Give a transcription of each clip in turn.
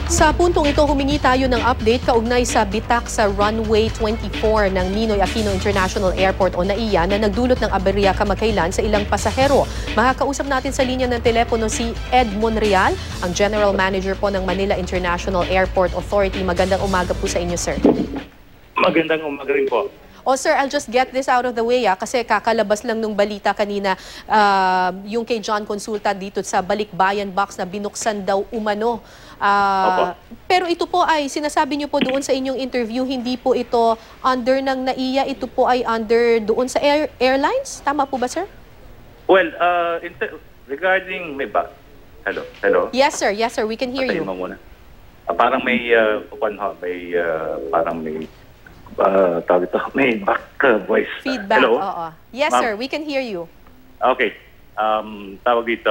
Sa puntong ito, humingi tayo ng update kaugnay sa bitak sa runway 24 ng Ninoy Aquino International Airport o NAIA na nagdulot ng aberya kamakailan sa ilang pasahero. Makakausap natin sa linya ng telepono si Ed Monreal, ang General Manager po ng Manila International Airport Authority. Magandang umaga po sa inyo, sir. Magandang umaga rin po. Oh, sir, I'll just get this out of the way kasi kakalabas lang nung balita kanina yung kay John Consulta dito sa Balikbayan Box na binuksan daw umano. Pero ito po ay sinasabi niyo po doon sa inyong interview, hindi po ito under ng NAIA, ito po ay under doon sa airlines? Tama po ba, sir? Well, regarding may ba? Hello? Yes, sir. Yes, sir. We can hear you. Mo muna. Parang may parang may tawag ito, may back voice. Feedback, hello? oo. Yes, sir. We can hear you. Okay. Tawag dito,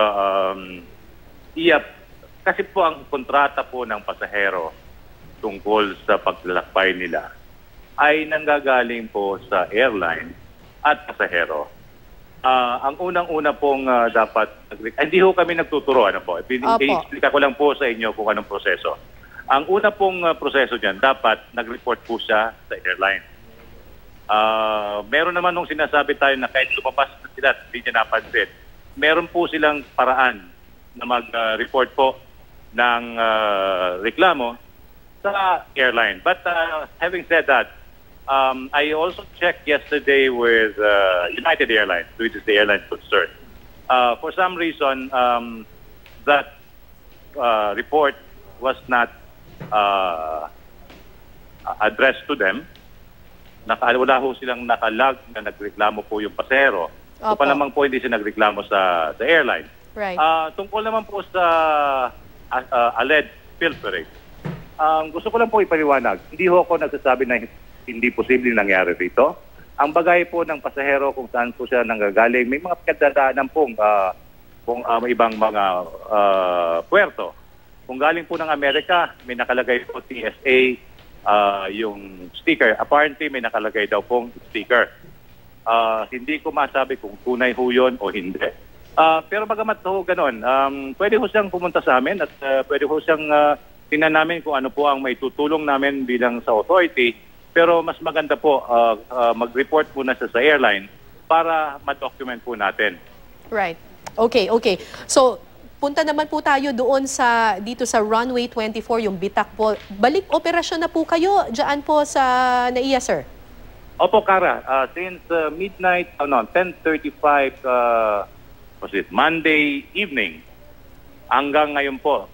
kasi po ang kontrata po ng pasahero tungkol sa paglalakbay nila ay nanggagaling po sa airline at pasahero. Ang unang-una pong dapat, hindi ho kami nagtuturo, ano po. I-explica ko lang po sa inyo kung anong proseso. Ang una pong proseso dyan, dapat nag-report po siya sa airline. Meron naman nung sinasabi tayo na kahit lumabas na sila, hindi niya napansin. Meron po silang paraan na mag-report po ng reklamo sa airline. But having said that, I also checked yesterday with United Airlines, which is the airline concerned. For some reason, that report was not addressed to them. Wala ho silang nakalog na nagreklamo po yung pasero. So pa naman po hindi siya nagreklamo sa airline. Right. Tungkol naman po sa alleged pilferage, gusto ko lang po ipaliwanag. Hindi ho ako nagsasabi na hindi posible nangyari rito. Ang bagay po ng pasahero kung saan po siya nanggagaling, may mga pinagdadaanan pong ibang mga puerto. Kung galing po ng Amerika, may nakalagay po TSA, yung sticker. Apparently, may nakalagay daw pong sticker. Hindi ko masabi kung tunay ho yun o hindi. Pero bagamat ho ganon, pwede ho siyang pumunta sa amin at pwede ho siyang tingnan namin kung ano po ang may tutulong namin bilang sa authority. Pero mas maganda po mag-report muna sa airline para ma-document po natin. Right. Okay. So, punta naman po tayo doon dito sa runway 24, yung bitak po. Balik operasyon na po kayo diyan po sa NAIA, sir? Opo, Kara. Since midnight, 10:35 Monday evening, hanggang ngayon po,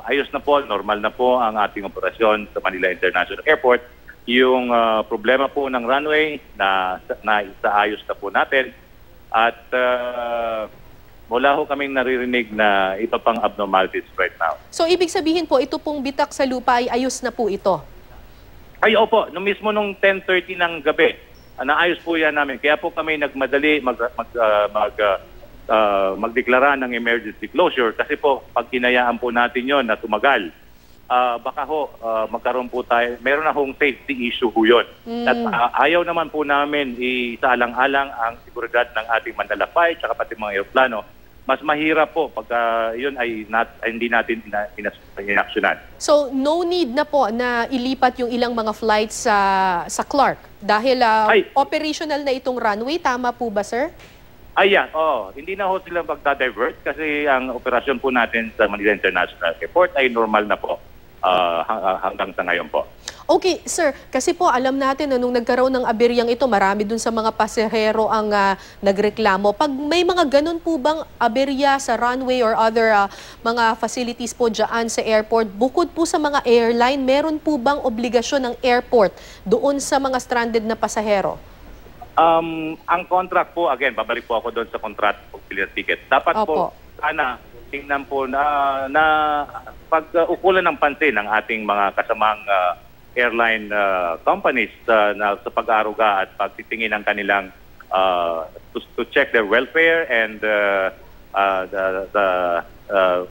ayos na po, normal na po ang ating operasyon sa Manila International Airport. Yung problema po ng runway na isaayos na po natin at wala ho kaming naririnig na iba pang abnormalities right now. So, ibig sabihin po, ito pong bitak sa lupa ay ayos na po ito? Ay, opo. Nung 10:30 ng gabi, naayos po yan namin. Kaya po kami nagmadali magdeklara ng emergency closure kasi po, pag hinayaan po natin yon na tumagal, baka ho, magkaroon po tayo, meron na hong safety issue ho yun. At ayaw naman po namin isaalang-alang ang seguridad ng ating manlalakbay at pati mga aeroplano. Mas mahirap po pagka yun ay hindi natin inaksyonan. So, no need na po na ilipat yung ilang mga flights sa Clark dahil operational na itong runway. Tama po ba, sir? Hindi na ho sila magda-divert kasi ang operasyon po natin sa Manila International Airport ay normal na po hanggang sa ngayon po. Okay, sir. Kasi po alam natin na nung nagkaroon ng aberyang ito, marami dun sa mga pasahero ang nagreklamo. Pag may mga ganun po bang aberya sa runway or other mga facilities po dyan sa airport, bukod po sa mga airline, meron po bang obligasyon ng airport doon sa mga stranded na pasahero? Ang contract po, again, babalik po ako doon sa contract po ng ticket. Dapat po, sana, tingnan po na pag-ukulan ng pansin ng ating mga kasamang airline companies na sa pag-aaruga at pagtitingin ng kanilang to check their welfare and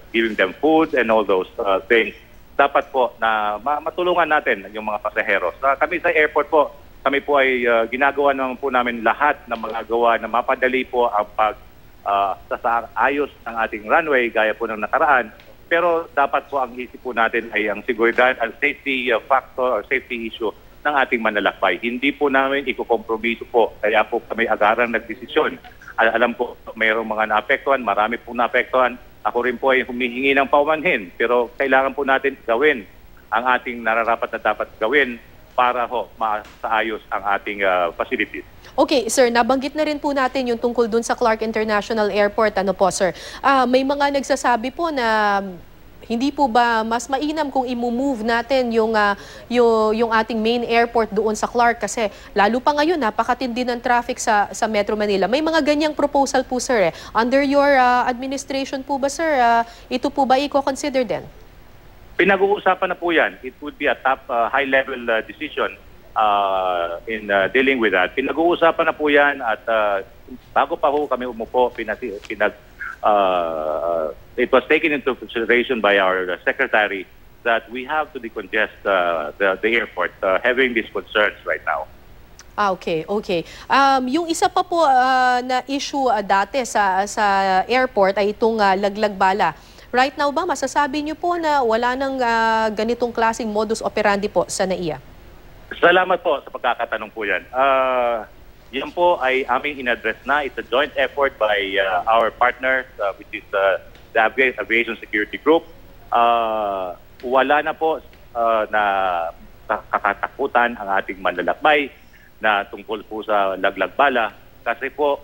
giving them food and all those things. Dapat po na matulungan natin yung mga pasahero. Kami sa airport po, kami po ay ginagawa naman po namin lahat na magagawa na mapadali po ang ayos ng ating runway gaya po ng nakaraan. pero dapat po ang isip po natin ay ang seguridad, ang safety factor or safety issue ng ating manlalakbay. Hindi po namin ikukompromiso po, kaya po kami agarang nagdesisyon. Alam po, mayroong mga naapektuhan, marami pong naapektuhan. Ako rin po ay humihingi ng paumanhin, pero kailangan po natin gawin ang ating nararapat na dapat gawin para ho masaayos ang ating facilities. Okay, sir, nabanggit na rin po natin yung tungkol dun sa Clark International Airport. Ano po, sir? May mga nagsasabi po na hindi po ba mas mainam kung i-move natin yung ating main airport doon sa Clark kasi lalo pa ngayon napakatindi ng traffic sa Metro Manila. May mga ganyang proposal po, sir. Under your administration po ba, sir, ito po ba i-consider din? Pinag-uusapan na po yan. It would be a top high-level decision in dealing with that. Pinag-uusapan na po yan at bago pa ho kami umupo, it was taken into consideration by our secretary that we have to decongest the airport, having these concerns right now. Okay. Yung isa pa po na issue dati sa airport ay itong laglag bala. Right now ba, masasabi niyo po na wala nang ganitong klaseng modus operandi po sa NAIA? Salamat po sa pagkakatanong po yan. Yan po ay aming in-address na. It's a joint effort by our partners, which is the Aviation Security Group. Wala na po na kakatakutan ang ating manlalakbay na tungkol po sa laglag bala kasi po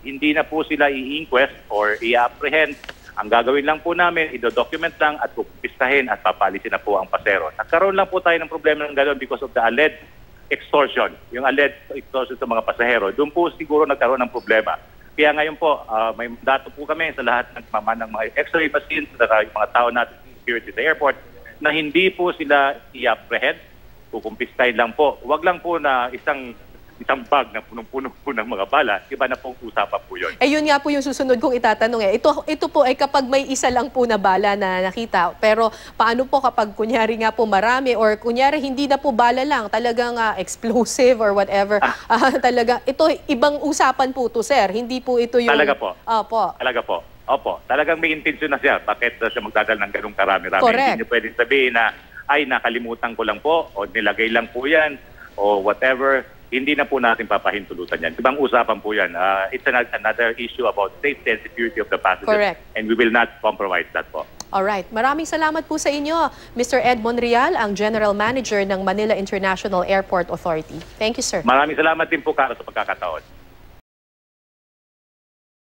hindi na po sila i-inquest or i-apprehend. Ang gagawin lang po namin, i-document lang at pupistahin at papalisin na po ang pasero. Nagkaroon lang po tayo ng problema ng gano'n because of the alleged extortion, yung alleged extortion sa mga pasahero. Doon po siguro nagkaroon ng problema. Kaya ngayon po, may dato po kami sa lahat ng mga x-ray machines, yung mga tao natin sa security sa airport, na hindi po sila i-apprehend, kukumpistahin lang po. Huwag lang po na isang bag na punong-puno po ng mga bala, iba na pong usapan po yun. Yun nga po yung susunod kong itatanong. Ito po ay kapag may isa lang po na bala na nakita. Pero paano po kapag kunyari nga po marami or kunyari hindi na po bala lang, talagang explosive or whatever. Talaga, ito ibang usapan po to, sir. Hindi po ito yung... Talaga po. Opo. Talaga po. Opo. Talagang may intensyon na siya. Bakit siya magdadal ng ganung karami-rami? Correct. Hindi niyo pwedeng sabihin na, ay, nakalimutan ko lang po o nilagay lang po yan o whatever. Hindi na po natin papahintulutan yan. Ibang usapan po yan. It's another issue about safety and security of the passengers. Correct. And we will not compromise that po. Alright. Maraming salamat po sa inyo, Mr. Ed Monreal, ang General Manager ng Manila International Airport Authority. Thank you, sir. Maraming salamat din po, Kara, sa pagkakataon.